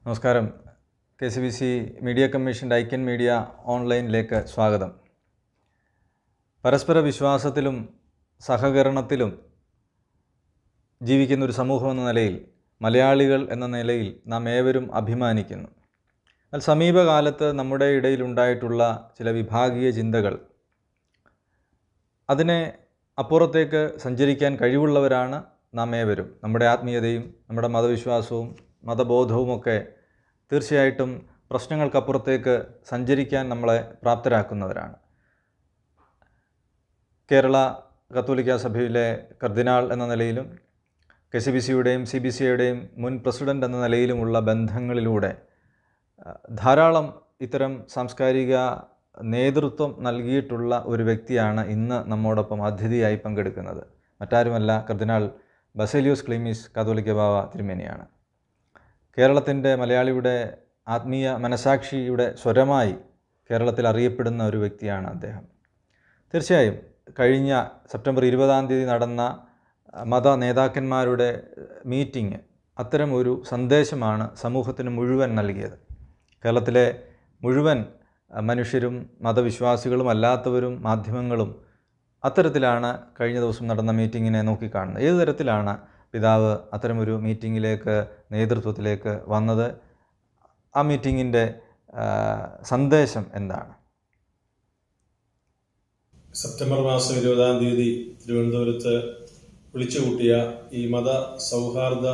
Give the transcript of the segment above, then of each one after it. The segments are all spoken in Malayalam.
നമസ്കാരം. KCBC മീഡിയ കമ്മീഷൻ്റെ ഐക്യൻ മീഡിയ ഓൺലൈനിലേക്ക് സ്വാഗതം. പരസ്പര വിശ്വാസത്തിലും സഹകരണത്തിലും ജീവിക്കുന്നൊരു സമൂഹം എന്ന നിലയിൽ, മലയാളികൾ എന്ന നിലയിൽ നാം ഏവരും അഭിമാനിക്കുന്നു. എന്നാൽ സമീപകാലത്ത് നമ്മുടെ ഇടയിലുണ്ടായിട്ടുള്ള ചില വിഭാഗീയ ചിന്തകൾ, അതിനെ അപ്പുറത്തേക്ക് സഞ്ചരിക്കാൻ കഴിവുള്ളവരാണ് നാം ഏവരും. നമ്മുടെ ആത്മീയതയും നമ്മുടെ മതവിശ്വാസവും മതബോധവുമൊക്കെ തീർച്ചയായിട്ടും പ്രശ്നങ്ങൾക്കപ്പുറത്തേക്ക് സഞ്ചരിക്കാൻ നമ്മളെ പ്രാപ്തരാക്കുന്നവരാണ്. കേരള കത്തോലിക്ക സഭയിലെ കർദിനാൾ എന്ന നിലയിലും KCBCയുടെയും CBCയുടെയും മുൻ പ്രസിഡൻ്റ് എന്ന നിലയിലുമുള്ള ബന്ധങ്ങളിലൂടെ ധാരാളം ഇത്തരം സാംസ്കാരിക നേതൃത്വം നൽകിയിട്ടുള്ള ഒരു വ്യക്തിയാണ് ഇന്ന് നമ്മോടൊപ്പം അതിഥിയായി പങ്കെടുക്കുന്നത്. മറ്റാരുമല്ല, കർദിനാൾ ബസേലിയോസ് ക്ലീമീസ് കാതോലിക്ക ബാവ തിരുമേനിയാണ്. കേരളത്തിൻ്റെ, മലയാളിയുടെ ആത്മീയ മനസാക്ഷിയുടെ സ്വരമായി കേരളത്തിൽ അറിയപ്പെടുന്ന ഒരു വ്യക്തിയാണ് അദ്ദേഹം. തീർച്ചയായും കഴിഞ്ഞ സെപ്റ്റംബർ 20 നടന്ന മത നേതാക്കന്മാരുടെ മീറ്റിംഗ് അത്തരം ഒരു സന്ദേശമാണ് സമൂഹത്തിന് മുഴുവൻ നൽകിയത്. കേരളത്തിലെ മുഴുവൻ മനുഷ്യരും മതവിശ്വാസികളും അല്ലാത്തവരും മാധ്യമങ്ങളും അത്തരത്തിലാണ് കഴിഞ്ഞ ദിവസം നടന്ന മീറ്റിങ്ങിനെ നോക്കിക്കാണുന്നത്. ഏതു തരത്തിലാണ് പിതാവ് അത്തരമൊരു മീറ്റിങ്ങിലേക്ക്, നേതൃത്വത്തിലേക്ക് വന്നത്? ആ മീറ്റിങ്ങിൻ്റെ സന്ദേശം എന്താണ്? സെപ്റ്റംബർ മാസം 20 തിരുവനന്തപുരത്ത് വിളിച്ചുകൂട്ടിയ ഈ മത സൗഹാർദ്ദ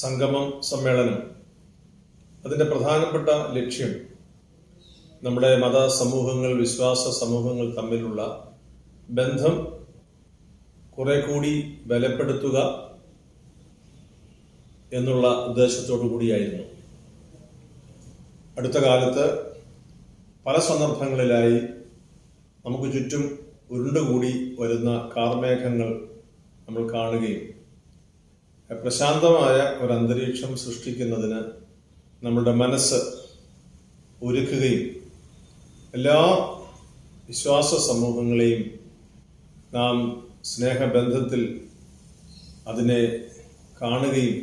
സംഗമം സമ്മേളനം, അതിൻ്റെ പ്രധാനപ്പെട്ട ലക്ഷ്യം നമ്മുടെ മത സമൂഹങ്ങൾ, വിശ്വാസ സമൂഹങ്ങൾ തമ്മിലുള്ള ബന്ധം കുറെ കൂടി ബലപ്പെടുത്തുക എന്നുള്ള ഉദ്ദേശത്തോടു കൂടിയായിരുന്നു. അടുത്ത കാലത്ത് പല സന്ദർഭങ്ങളിലായി നമുക്ക് ചുറ്റും ഉരുണ്ടുകൂടി വരുന്ന കാർമേഘങ്ങൾ നമ്മൾ കാണുകയും പ്രശാന്തമായ ഒരു അന്തരീക്ഷം സൃഷ്ടിക്കുന്നതിന് നമ്മളുടെ മനസ്സ് ഒരുക്കുകയും എല്ലാ വിശ്വാസ സമൂഹങ്ങളെയും നാം സ്നേഹബന്ധത്തിൽ അതിനെ കാണുകയും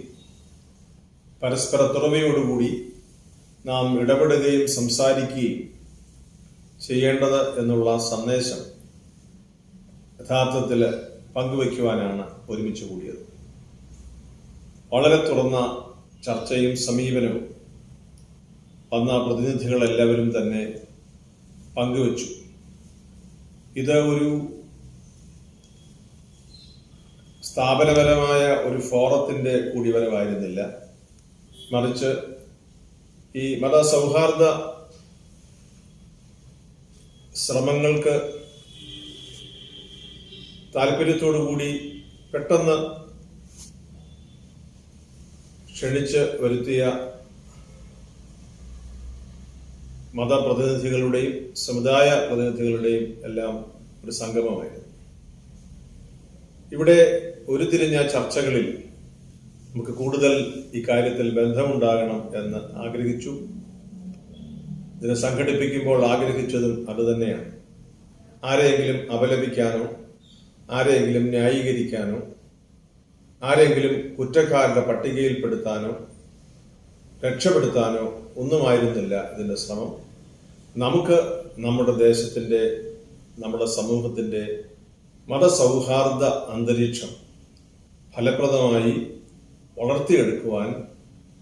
പരസ്പര തുറവയോടുകൂടി നാം ഇടപെടുകയും സംസാരിക്കുകയും ചെയ്യേണ്ടത് എന്നുള്ള സന്ദേശം യഥാർത്ഥത്തിൽ പങ്കുവയ്ക്കുവാനാണ് ഒരുമിച്ച് കൂടിയത്. വളരെ തുറന്ന ചർച്ചയും സമീപനവും വന്ന പ്രതിനിധികളെല്ലാവരും തന്നെ പങ്കുവച്ചു. ഇത് ഒരു സ്ഥാപനപരമായ ഒരു ഫോറത്തിന്റെ കൂടിവരവായിരുന്നില്ല, മറിച്ച് ഈ മതസൗഹാർദ്ദ ശ്രമങ്ങൾക്ക് താല്പര്യത്തോടുകൂടി പെട്ടെന്ന് ക്ഷണിച്ച് വരുത്തിയ മതപ്രതിനിധികളുടെയും സമുദായ പ്രതിനിധികളുടെയും എല്ലാം ഒരു സംഗമമായിരുന്നു. ഇവിടെ ഉരുത്തിരിഞ്ഞ ചർച്ചകളിൽ നമുക്ക് കൂടുതൽ ഇക്കാര്യത്തിൽ ബന്ധമുണ്ടാകണം എന്ന് ആഗ്രഹിച്ചു. ഇതിനെ സംഘടിപ്പിക്കുമ്പോൾ ആഗ്രഹിച്ചതും അതുതന്നെയാണ്. ആരെയെങ്കിലും അപലപിക്കാനോ, ആരെയെങ്കിലും ന്യായീകരിക്കാനോ, ആരെങ്കിലും കുറ്റക്കാരുടെ പട്ടികയിൽപ്പെടുത്താനോ രക്ഷപ്പെടുത്താനോ ഒന്നുമായിരുന്നില്ല ഇതിന്റെ ശ്രമം. നമുക്ക് നമ്മുടെ ദേശത്തിന്റെ, നമ്മുടെ സമൂഹത്തിന്റെ മതസൗഹാർദ്ദ അന്തരീക്ഷം ഫലപ്രദമായി വളർത്തിയെടുക്കുവാൻ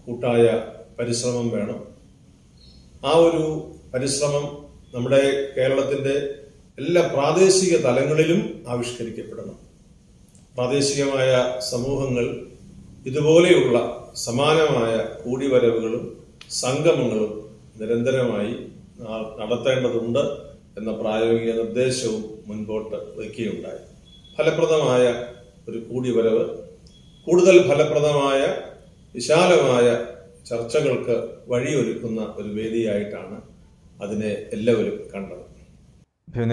കൂട്ടായ പരിശ്രമം വേണം. ആ ഒരു പരിശ്രമം നമ്മുടെ കേരളത്തിന്റെ എല്ലാ പ്രാദേശിക തലങ്ങളിലും ആവിഷ്കരിക്കപ്പെടണം. പ്രാദേശികമായ സമൂഹങ്ങൾ ഇതുപോലെയുള്ള സമാനമായ കൂടിവരവുകളും സംഗമങ്ങളും നിരന്തരമായി നടത്തേണ്ടതുണ്ട് എന്ന പ്രായോഗിക നിർദ്ദേശവും മുൻപോട്ട് വയ്ക്കുകയുണ്ടായി. ഫലപ്രദമായ ഒരു കൂടിവരവ്, കൂടുതൽ ഫലപ്രദമായ വിശാലമായ ചർച്ചകൾക്ക് വഴിയൊരുക്കുന്ന ഒരു വേദിയായിട്ടാണ് അതിനെ എല്ലാവരും കണ്ടത്.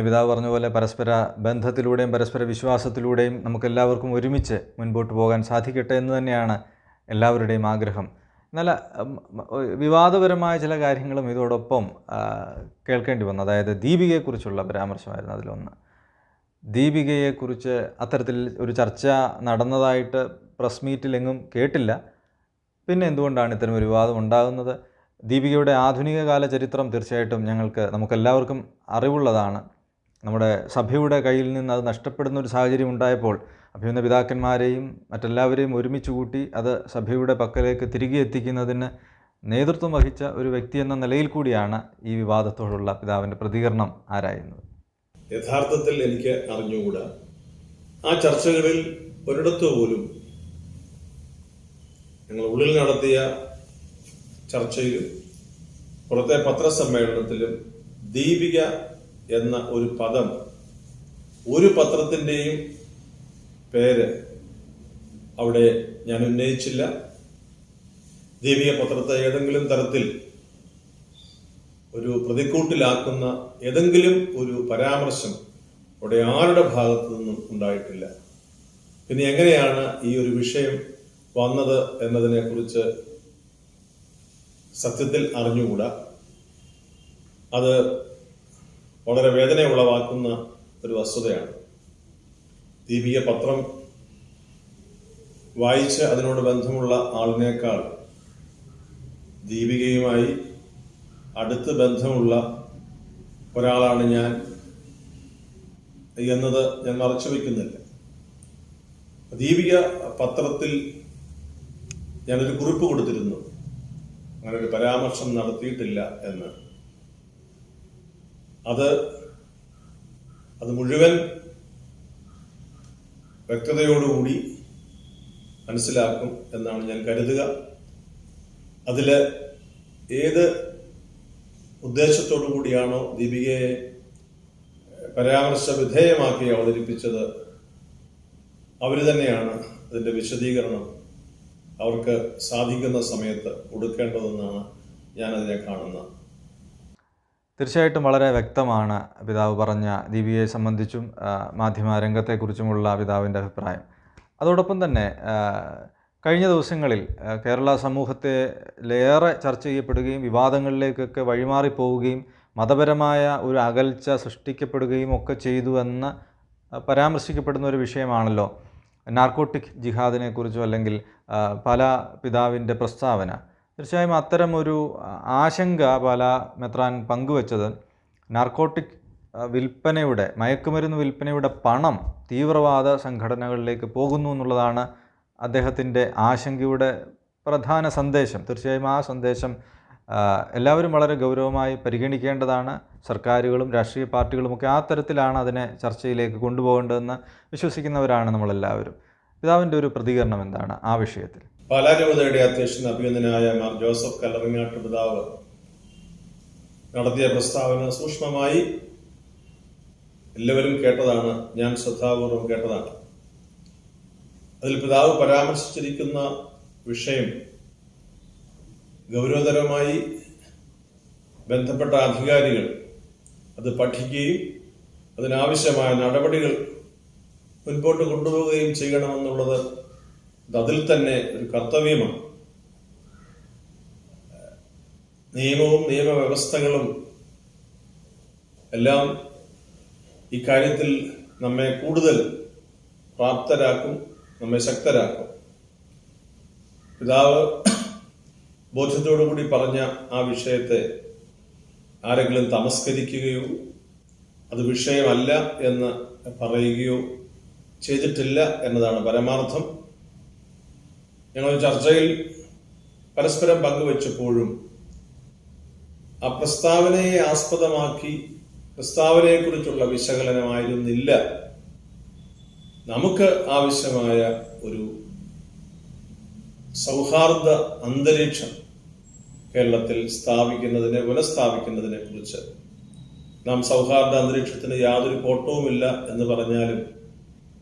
പിതാവ് പറഞ്ഞ പോലെ പരസ്പര ബന്ധത്തിലൂടെയും പരസ്പര വിശ്വാസത്തിലൂടെയും നമുക്കെല്ലാവർക്കും ഒരുമിച്ച് മുൻപോട്ട് പോകാൻ സാധിക്കട്ടെ എന്ന് തന്നെയാണ് എല്ലാവരുടെയും ആഗ്രഹം. എന്നാൽ വിവാദപരമായ ചില കാര്യങ്ങളും ഇതോടൊപ്പം കേൾക്കേണ്ടി വന്നു. അതായത് ദീപികയെക്കുറിച്ചുള്ള പരാമർശമായിരുന്നു അതിലൊന്ന്. ദീപികയെക്കുറിച്ച് അത്തരത്തിൽ ഒരു ചർച്ച നടന്നതായിട്ട് പ്രസ് മീറ്റിലെങ്ങും കേട്ടില്ല. പിന്നെ എന്തുകൊണ്ടാണ് ഇത്തരമൊരു വിവാദം ഉണ്ടാകുന്നത്? ദീപികയുടെ ആധുനിക കാല ചരിത്രം തീർച്ചയായിട്ടും നമുക്കെല്ലാവർക്കും അറിവുള്ളതാണ്. നമ്മുടെ സഭയുടെ കയ്യിൽ നിന്ന് അത് നഷ്ടപ്പെടുന്ന ഒരു സാഹചര്യം ഉണ്ടായപ്പോൾ അഭിമന്യ പിതാക്കന്മാരെയും മറ്റെല്ലാവരെയും ഒരുമിച്ച് കൂട്ടി അത് സഭയുടെ പക്കലേക്ക് തിരികെ എത്തിക്കുന്നതിന് നേതൃത്വം വഹിച്ച ഒരു വ്യക്തി എന്ന നിലയിൽ കൂടിയാണ് ഈ വിവാദത്തോടുള്ള പിതാവിൻ്റെ പ്രതികരണം ആരായുന്നത്. യഥാർത്ഥത്തിൽ എനിക്ക് അറിഞ്ഞുകൂടാ. ആ ചർച്ചകളിൽ ഒരിടത്തു പോലും ഞങ്ങൾ ഉള്ളിൽ നടത്തിയ ചർച്ചയിലും പുറത്തെ പത്രസമ്മേളനത്തിലും ദീപിക എന്ന ഒരു പദം, ഒരു പത്രത്തിൻ്റെയും പേര് അവിടെ ഞാൻ ഉന്നയിച്ചില്ല. ദീപിക പത്രത്തെ ഏതെങ്കിലും തരത്തിൽ ഒരു പ്രതിക്കൂട്ടിലാക്കുന്ന ഏതെങ്കിലും ഒരു പരാമർശം അവിടെ ആരുടെ ഭാഗത്തു നിന്നും ഉണ്ടായിട്ടില്ല. പിന്നെ എങ്ങനെയാണ് ഈ ഒരു വിഷയം വന്നത് എന്നതിനെ കുറിച്ച് സത്യത്തിൽ അറിഞ്ഞുകൂടാ. അത് വളരെ വേദന ഉളവാക്കുന്ന ഒരു വസ്തുതയാണ്. ദീപിക പത്രം വായിച്ച് അതിനോട് ബന്ധമുള്ള ആളിനേക്കാൾ ദീപികയുമായി അടുത്ത് ബന്ധമുള്ള ഒരാളാണ് ഞാൻ എന്നത് ഞാൻ മറച്ചു വയ്ക്കുന്നില്ല. ദീപിക പത്രത്തിൽ ഞാനൊരു കുറിപ്പ് കൊടുത്തിരുന്നു, അങ്ങനെ ഒരു പരാമർശം നടത്തിയിട്ടില്ല എന്ന്. അത് മുഴുവൻ വ്യക്തതയോടുകൂടി മനസ്സിലാക്കും എന്നാണ് ഞാൻ കരുതുക. അതില് ഏത് ഉദ്ദേശത്തോടു കൂടിയാണോ ദീപികയെ പരാമർശ വിധേയമാക്കി അവതരിപ്പിച്ചത്, അവർ തന്നെയാണ് അതിന്റെ വിശദീകരണം അവർക്ക് സാധിക്കുന്ന സമയത്ത് കൊടുക്കേണ്ടതെന്നാണ് ഞാനതിനെ കാണുന്നത്. തീർച്ചയായിട്ടും വളരെ വ്യക്തമാണ് പിതാവ് പറഞ്ഞ ദീപികയെ സംബന്ധിച്ചും മാധ്യമരംഗത്തെക്കുറിച്ചുമുള്ള പിതാവിൻ്റെ അഭിപ്രായം. അതോടൊപ്പം തന്നെ കഴിഞ്ഞ ദിവസങ്ങളിൽ കേരള സമൂഹത്തിലേറെ ചർച്ച ചെയ്യപ്പെടുകയും വിവാദങ്ങളിലേക്കൊക്കെ വഴിമാറിപ്പോവുകയും മതപരമായ ഒരു അകൽച്ച സൃഷ്ടിക്കപ്പെടുകയും ഒക്കെ ചെയ്തു എന്ന് പരാമർശിക്കപ്പെടുന്ന ഒരു വിഷയമാണല്ലോ നാർക്കോട്ടിക് ജിഹാദിനെക്കുറിച്ചോ അല്ലെങ്കിൽ പല പിതാവിൻ്റെ പ്രസ്താവന. തീർച്ചയായും അത്തരമൊരു ആശങ്ക പല മെത്രാൻ പങ്കുവച്ചത് നാർക്കോട്ടിക് വിൽപ്പനയുടെ, മയക്കുമരുന്ന് വിൽപ്പനയുടെ പണം തീവ്രവാദ സംഘടനകളിലേക്ക് പോകുന്നു എന്നുള്ളതാണ് അദ്ദേഹത്തിൻ്റെ ആശങ്കയുടെ പ്രധാന സന്ദേശം. തീർച്ചയായും ആ സന്ദേശം എല്ലാവരും വളരെ ഗൗരവമായി പരിഗണിക്കേണ്ടതാണ്. സർക്കാരുകളും രാഷ്ട്രീയ പാർട്ടികളുമൊക്കെ ആ തരത്തിലാണ് അതിനെ ചർച്ചയിലേക്ക് കൊണ്ടുപോകേണ്ടതെന്ന് വിശ്വസിക്കുന്നവരാണ് നമ്മളെല്ലാവരും. പിതാവിൻ്റെ ഒരു പ്രതികരണം എന്താണ് ആ വിഷയത്തിൽ? പാലാ രൂപതയുടെ അധ്യക്ഷൻ അഭിനന്ദനായ മാർ ജോസഫ് കല്ലറിങ്ങാട്ട് പിതാവ് നടത്തിയ പ്രസ്താവന സൂക്ഷ്മമായി എല്ലാവരും കേട്ടതാണ്, ഞാൻ ശ്രദ്ധാപൂർവം കേട്ടതാണ്. അതിൽ പിതാവ് പരാമർശിച്ചിരിക്കുന്ന വിഷയം ഗൗരവതരമായി ബന്ധപ്പെട്ട അധികാരികൾ അത് പഠിക്കുകയും അതിനാവശ്യമായ നടപടികൾ മുൻപോട്ട് കൊണ്ടുപോവുകയും ചെയ്യണമെന്നുള്ളത് അതിൽ തന്നെ ഒരു കർത്തവ്യമാണ്. നിയമവും നിയമവ്യവസ്ഥകളും എല്ലാം ഇക്കാര്യത്തിൽ നമ്മെ കൂടുതൽ പ്രാപ്തരാക്കും, നമ്മെ ശക്തരാക്കും. പിതാവ് ബോധ്യത്തോടുകൂടി പറഞ്ഞ ആ വിഷയത്തെ ആരെങ്കിലും തമസ്കരിക്കുകയോ അത് വിഷയമല്ല എന്ന് പറയുകയോ ചെയ്തിട്ടില്ല എന്നതാണ് പരമാർത്ഥം. ഞങ്ങൾ ചർച്ചയിൽ പരസ്പരം പങ്കുവച്ചപ്പോഴും ആ പ്രസ്താവനയെ ആസ്പദമാക്കി പ്രസ്താവനയെക്കുറിച്ചുള്ള വിശകലനമായിരുന്നില്ല. നമുക്ക് ആവശ്യമായ ഒരു സൗഹാർദ്ദ അന്തരീക്ഷം കേരളത്തിൽ പുനഃസ്ഥാപിക്കുന്നതിനെ കുറിച്ച് നാം സൗഹാർദ്ദ അന്തരീക്ഷത്തിന് യാതൊരു കോട്ടവുമില്ല എന്ന് പറഞ്ഞാലും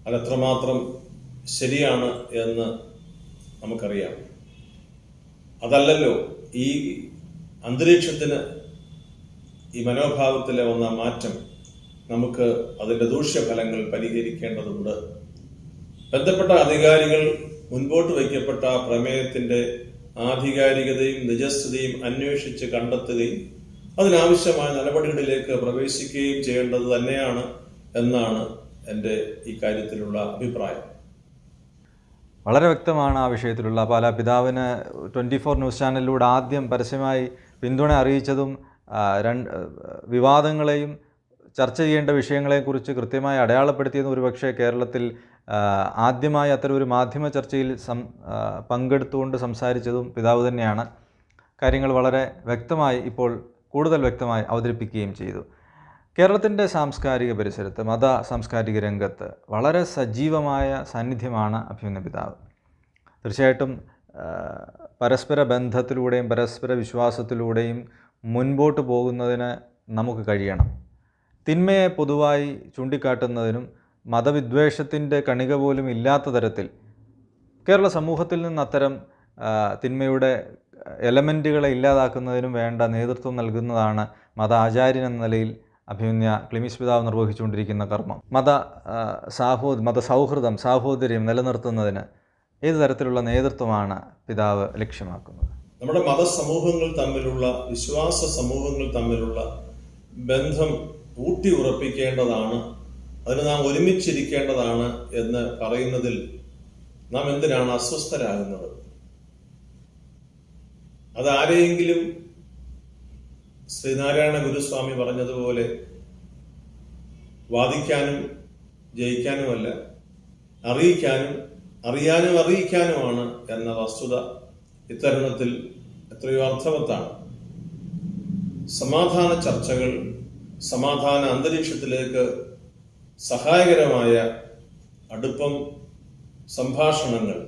അതെത്രമാത്രം ശരിയാണ് എന്ന് നമുക്കറിയാം. അതല്ലല്ലോ ഈ അന്തരീക്ഷത്തിന്, ഈ മനോഭാവത്തിലെ വന്ന മാറ്റം നമുക്ക് അതിന്റെ ദൂഷ്യഫലങ്ങൾ പരിഹരിക്കേണ്ടതുണ്ട്. ബന്ധപ്പെട്ട അധികാരികൾ മുൻപോട്ട് വയ്ക്കപ്പെട്ട പ്രമേയത്തിന്റെ ആധികാരികതയും നിജസ്ഥിതിയും അന്വേഷിച്ച് കണ്ടെത്തുകയും അതിനാവശ്യമായ നടപടികളിലേക്ക് പ്രവേശിക്കുകയും ചെയ്യേണ്ടത് തന്നെയാണ് എന്നാണ് എൻ്റെ ഈ കാര്യത്തിലുള്ള അഭിപ്രായം. വളരെ വ്യക്തമാണ് ആ വിഷയത്തിലുള്ള പാലാ പിതാവിന് 24 ന്യൂസ് ചാനലിലൂടെ ആദ്യം പരസ്യമായി പിന്തുണ അറിയിച്ചതും വിവാദങ്ങളെയും ചർച്ച ചെയ്യേണ്ട വിഷയങ്ങളെക്കുറിച്ച് കൃത്യമായി അടയാളപ്പെടുത്തിയതും ഒരുപക്ഷെ കേരളത്തിൽ ആദ്യമായി അത്തരമൊരു മാധ്യമ ചർച്ചയിൽ പങ്കെടുത്തുകൊണ്ട് സംസാരിച്ചതും പിതാവ് തന്നെയാണ്. കാര്യങ്ങൾ വളരെ വ്യക്തമായി ഇപ്പോൾ കൂടുതൽ വ്യക്തമായി അവതരിപ്പിക്കുകയും ചെയ്തു. കേരളത്തിൻ്റെ സാംസ്കാരിക പരിസരത്ത് മത സാംസ്കാരിക രംഗത്ത് വളരെ സജീവമായ സാന്നിധ്യമാണ് അഭിമന്യ പിതാവ്. തീർച്ചയായിട്ടും പരസ്പര ബന്ധത്തിലൂടെയും പരസ്പര വിശ്വാസത്തിലൂടെയും മുൻപോട്ട് പോകുന്നതിന് നമുക്ക് കഴിയണം. തിന്മയെ പൊതുവായി ചൂണ്ടിക്കാട്ടുന്നതിനും മതവിദ്വേഷത്തിൻ്റെ കണിക പോലും ഇല്ലാത്ത തരത്തിൽ കേരള സമൂഹത്തിൽ നിന്ന് അത്തരം തിന്മയുടെ എലമെൻറ്റുകളെ ഇല്ലാതാക്കുന്നതിനും വേണ്ട നേതൃത്വം നൽകുന്നതാണ് മത ആചാര്യൻ എന്ന നിലയിൽ അഭിമന്യ ക്ലിമീസ് പിതാവ് നിർവഹിച്ചുകൊണ്ടിരിക്കുന്ന കർമ്മം. മതസൗഹൃദം സാഹോദര്യം നിലനിർത്തുന്നതിന് ഏത് തരത്തിലുള്ള നേതൃത്വമാണ് പിതാവ് ലക്ഷ്യമാക്കുന്നത്? നമ്മുടെ മതസമൂഹങ്ങൾ തമ്മിലുള്ള, വിശ്വാസ സമൂഹങ്ങൾ തമ്മിലുള്ള ബന്ധം ഊട്ടി ഉറപ്പിക്കേണ്ടതാണ്, അതിന് നാം ഒരുമിച്ചിരിക്കേണ്ടതാണ് എന്ന് പറയുന്നതിൽ നാം എന്തിനാണ് അസ്വസ്ഥരാകുന്നത്? അതാരെയെങ്കിലും ശ്രീനാരായണ ഗുരുസ്വാമി പറഞ്ഞതുപോലെ വാദിക്കാനും ജയിക്കാനുമല്ല, അറിയാനും അറിയിക്കാനുമാണ് എന്ന വസ്തുത ഇത്തരുണത്തിൽ എത്രയോ അർത്ഥവത്താണ്. സമാധാന ചർച്ചകൾ, സമാധാന അന്തരീക്ഷത്തിലേക്ക് സഹായകരമായ അടുപ്പം, സംഭാഷണങ്ങൾ,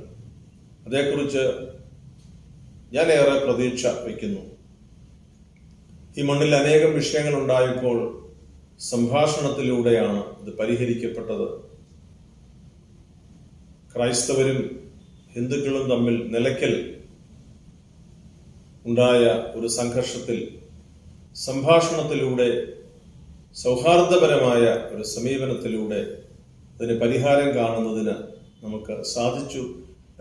അതേക്കുറിച്ച് ഞാനേറെ പ്രതീക്ഷ വയ്ക്കുന്നു. ഈ മണ്ണിൽ അനേകം വിഷയങ്ങൾ ഉണ്ടായപ്പോൾ സംഭാഷണത്തിലൂടെയാണ് ഇത് പരിഹരിക്കപ്പെട്ടത്. ക്രൈസ്തവരും ഹിന്ദുക്കളും തമ്മിൽ നിലയ്ക്കൽ ഉണ്ടായ ഒരു സംഘർഷത്തിൽ സംഭാഷണത്തിലൂടെ, സൗഹാർദ്ദപരമായ ഒരു സമീപനത്തിലൂടെ അതിന് പരിഹാരം കാണുന്നതിന് നമുക്ക് സാധിച്ചു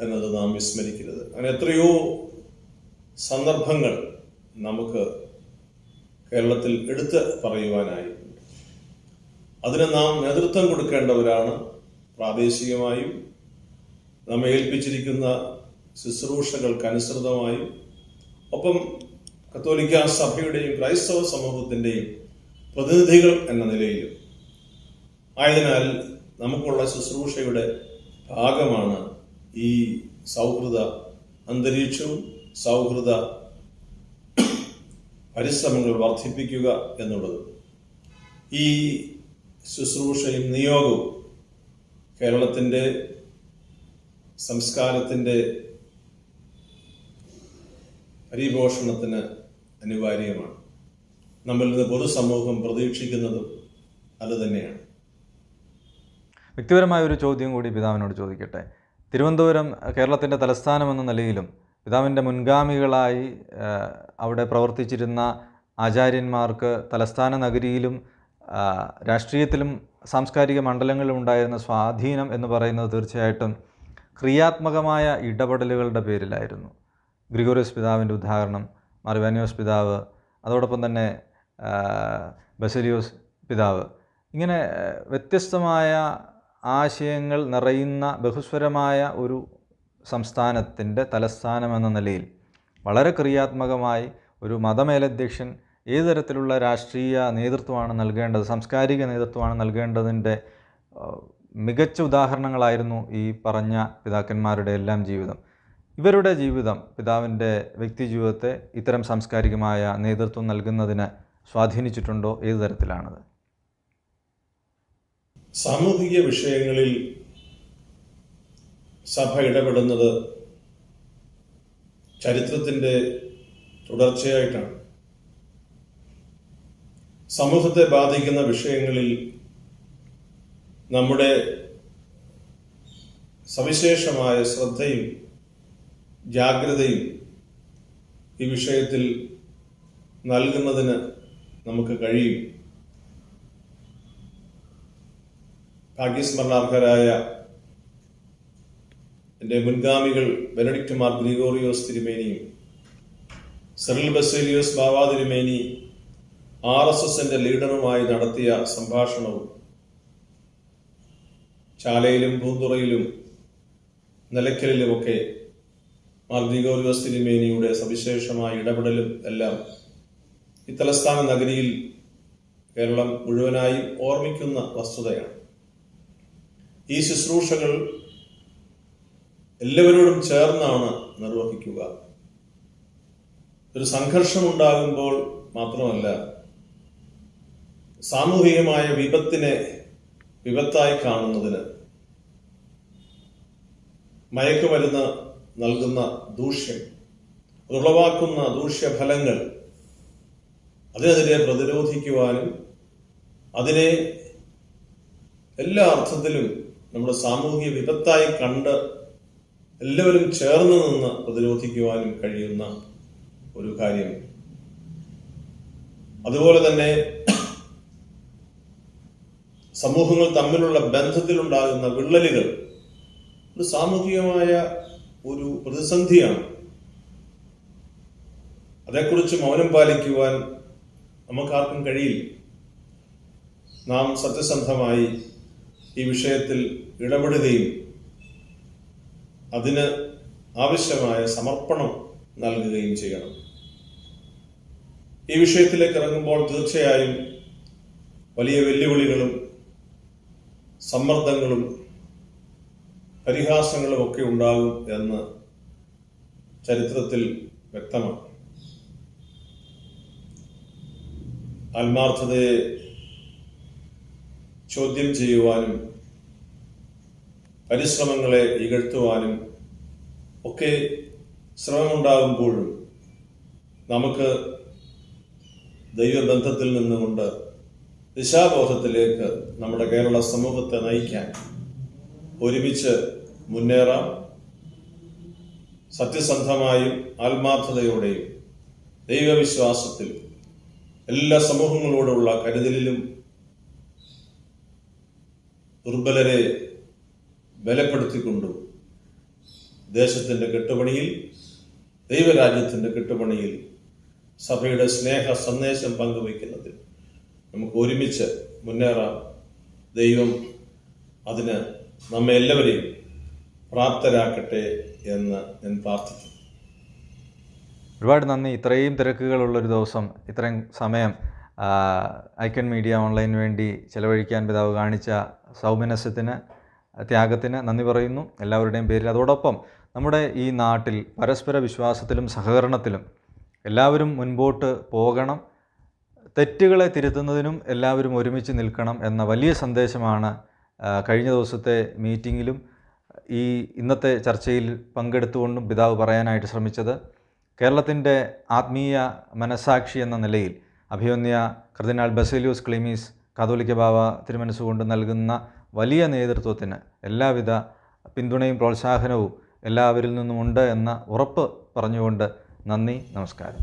എന്നത് നാം വിസ്മരിക്കരുത്. അങ്ങനെ എത്രയോ സന്ദർഭങ്ങൾ നമുക്ക് കേരളത്തിൽ എടുത്ത് പറയുവാനായിട്ടുണ്ട്. അതിന് നാം നേതൃത്വം കൊടുക്കേണ്ടവരാണ്. പ്രാദേശികമായും നമ്മെ ഏൽപ്പിച്ചിരിക്കുന്ന ശുശ്രൂഷകൾക്കനുസൃതമായും, ഒപ്പം കത്തോലിക്ക സഭയുടെയും ക്രൈസ്തവ സമൂഹത്തിന്റെയും പ്രതിനിധികൾ എന്ന നിലയിലും. ആയതിനാൽ നമുക്കുള്ള ശുശ്രൂഷയുടെ ഭാഗമാണ് ഈ സൗഹൃദ അന്തരീക്ഷവും സൗഹൃദ പരിശ്രമങ്ങൾ വർദ്ധിപ്പിക്കുക എന്നുള്ളത്. ഈ ശുശ്രൂഷയും നിയോഗവും കേരളത്തിൻ്റെ സംസ്കാരത്തിൻ്റെ പരിപോഷണത്തിന് അനിവാര്യമാണ്. നമ്മിൽ നിന്ന് പൊതുസമൂഹം പ്രതീക്ഷിക്കുന്നതും അത് തന്നെയാണ്. വ്യക്തിപരമായ ഒരു ചോദ്യം കൂടി പിതാവിനോട് ചോദിക്കട്ടെ. തിരുവനന്തപുരം കേരളത്തിൻ്റെ തലസ്ഥാനമെന്ന നിലയിലും പിതാവിൻ്റെ മുൻഗാമികളായി അവിടെ പ്രവർത്തിച്ചിരുന്ന ആചാര്യന്മാർക്ക് തലസ്ഥാന നഗരിയിലും രാഷ്ട്രീയത്തിലും സാംസ്കാരിക മണ്ഡലങ്ങളിലും ഉണ്ടായിരുന്ന സ്വാധീനം എന്ന് പറയുന്നത് തീർച്ചയായിട്ടും ക്രിയാത്മകമായ ഇടപെടലുകളുടെ പേരിലായിരുന്നു. ഗ്രിഗോറിയോസ് പിതാവിൻ്റെ ഉദാഹരണം, മാർ ഇവാനിയോസ് പിതാവ്, അതോടൊപ്പം തന്നെ ബസേലിയോസ് പിതാവ്, ഇങ്ങനെ വ്യത്യസ്തമായ ആശയങ്ങൾ നിറയുന്ന ബഹുസ്വരമായ ഒരു സംസ്ഥാനത്തിൻ്റെ തലസ്ഥാനമെന്ന നിലയിൽ വളരെ ക്രിയാത്മകമായി ഒരു മതമേലധ്യക്ഷൻ ഏത് തരത്തിലുള്ള രാഷ്ട്രീയ നേതൃത്വമാണ് നൽകേണ്ടത്, സാംസ്കാരിക നേതൃത്വമാണ് നൽകേണ്ടതിൻ്റെ മികച്ച ഉദാഹരണങ്ങളായിരുന്നു ഈ പറഞ്ഞ പിതാക്കന്മാരുടെ എല്ലാം ജീവിതം. ഇവരുടെ ജീവിതം പിതാവിൻ്റെ വ്യക്തി ജീവിതത്തെ ഇത്തരം സാംസ്കാരികമായ നേതൃത്വം നൽകുന്നതിന് സ്വാധീനിച്ചിട്ടുണ്ടോ? ഏത് തരത്തിലാണത്? സാമൂഹിക വിഷയങ്ങളിൽ സഭ ഇടപെടുന്നത് ചരിത്രത്തിൻ്റെ തുടർച്ചയായിട്ടാണ്. സമൂഹത്തെ ബാധിക്കുന്ന വിഷയങ്ങളിൽ നമ്മുടെ സവിശേഷമായ ശ്രദ്ധയും ജാഗ്രതയും ഈ വിഷയത്തിൽ നൽകുന്നതിന് നമുക്ക് കഴിയും. ഭാഗ്യസ്മരണാർഹരായ എൻ്റെ മുൻഗാമികൾ ബെനഡിക്ട് മാർ ഗ്രിഗോറിയോസ് തിരുമേനിയും സിറിൽ ബസേലിയോസ് ബാവ തിരുമേനി RSSന്റെ ലീഡറുമായി നടത്തിയ സംഭാഷണവും ചാലയിലും പൂന്തുറയിലും നിലയ്ക്കലിലുമൊക്കെ മാർ ഗ്രിഗോറിയോസ് തിരുമേനിയുടെ സവിശേഷമായ ഇടപെടലും എല്ലാം ഈ തലസ്ഥാന നഗരിയിൽ കേരളം മുഴുവനായും ഓർമ്മിക്കുന്ന വസ്തുതയാണ്. ഈ ശുശ്രൂഷകൾ എല്ലാവരോടും ചേർന്നാണ് നിർവഹിക്കുക. ഒരു സംഘർഷമുണ്ടാകുമ്പോൾ മാത്രമല്ല, സാമൂഹികമായ വിപത്തിനെ വിപത്തായി കാണുന്നതിന് മയക്കുമരുന്ന് നൽകുന്ന ദൂഷ്യം, അതുളവാക്കുന്ന ദൂഷ്യഫലങ്ങൾ, അതിനെതിരെ പ്രതിരോധിക്കുവാനും അതിനെ എല്ലാ അർത്ഥത്തിലും നമ്മുടെ സാമൂഹിക വിപത്തായി കണ്ട് എല്ലാവരും ചേർന്ന് നിന്ന് പ്രതിരോധിക്കുവാനും കഴിയുന്ന ഒരു കാര്യം. അതുപോലെ തന്നെ സമൂഹങ്ങൾ തമ്മിലുള്ള ബന്ധത്തിലുണ്ടാകുന്ന വിള്ളലുകൾ ഒരു സാമൂഹികമായ ഒരു പ്രതിസന്ധിയാണ്. അതേക്കുറിച്ച് മൗനം പാലിക്കുവാൻ നമുക്കാർക്കും കഴിയില്ല. നാം സത്യസന്ധമായി ഈ വിഷയത്തിൽ ഇടപെടുകയും അതിന് ആവശ്യമായ സമർപ്പണം നൽകുകയും ചെയ്യണം. ഈ വിഷയത്തിലേക്ക് ഇറങ്ങുമ്പോൾ തീർച്ചയായും വലിയ വെല്ലുവിളികളും സമ്മർദ്ദങ്ങളും പരിഹാസങ്ങളും ഒക്കെ ഉണ്ടാകും എന്ന് ചരിത്രത്തിൽ വ്യക്തമാണ്. ആത്മാർത്ഥതയെ ചോദ്യം ചെയ്യുവാനും പരിശ്രമങ്ങളെ ഇകഴ്ത്തുവാനും ഒക്കെ ശ്രമമുണ്ടാകുമ്പോഴും നമുക്ക് ദൈവബന്ധത്തിൽ നിന്നുകൊണ്ട് ദിശാബോധത്തിലേക്ക് നമ്മുടെ കേരള സമൂഹത്തെ നയിക്കാൻ ഒരുമിച്ച് മുന്നേറാം. സത്യസന്ധമായും ആത്മാർത്ഥതയോടെയും ദൈവവിശ്വാസത്തിലും എല്ലാ സമൂഹങ്ങളോടുള്ള കരുതലിലും ദുർബലരെ ബലപ്പെടുത്തിക്കൊണ്ടും ദേശത്തിന്റെ കെട്ടുപണിയിൽ, ദൈവരാജ്യത്തിന്റെ കെട്ടുപണിയിൽ സഭയുടെ സ്നേഹ സന്ദേശം പങ്കുവയ്ക്കുന്നതിൽ നമുക്ക് ഒരുമിച്ച് മുന്നേറാം. ദൈവം അതിന് നമ്മെ എല്ലാവരെയും പ്രാപ്തരാക്കട്ടെ എന്ന് ഞാൻ പ്രാർത്ഥിക്കുന്നു. ഒരുപാട് നന്ദി. ഇത്രയും തിരക്കുകളുള്ളൊരു ദിവസം, ഇത്രയും സമയം ഐക്കൺ മീഡിയ ഓൺലൈന് വേണ്ടി ചെലവഴിക്കാൻ പിതാവ് കാണിച്ച സൗമനസ്യത്തിന്, ത്യാഗത്തിന് നന്ദി പറയുന്നു എല്ലാവരുടെയും പേരിൽ. അതോടൊപ്പം നമ്മുടെ ഈ നാട്ടിൽ പരസ്പര വിശ്വാസത്തിലും സഹകരണത്തിലും എല്ലാവരും മുൻപോട്ട് പോകണം. തെറ്റുകളെ തിരുത്തുന്നതിനും എല്ലാവരും ഒരുമിച്ച് നിൽക്കണം എന്ന വലിയ സന്ദേശമാണ് കഴിഞ്ഞ ദിവസത്തെ മീറ്റിങ്ങിലും ഇന്നത്തെ ചർച്ചയിൽ പങ്കെടുത്തുകൊണ്ടും പിതാവ് പറയാനായിട്ട് ശ്രമിച്ചത്. കേരളത്തിൻ്റെ ആത്മീയ മനസാക്ഷി എന്ന നിലയിൽ അഭിവന്യ കർദിനാൾ ബസേലിയോസ് ക്ലീമീസ് കാതോലിക്ക ബാവ തിരുമനസ്സുകൊണ്ട് നൽകുന്ന വലിയ നേതൃത്വത്തിന് എല്ലാവിധ പിന്തുണയും പ്രോത്സാഹനവും എല്ലാവരിൽ നിന്നുമുണ്ട് എന്ന ഉറപ്പ് പറഞ്ഞുകൊണ്ട് നന്ദി, നമസ്കാരം.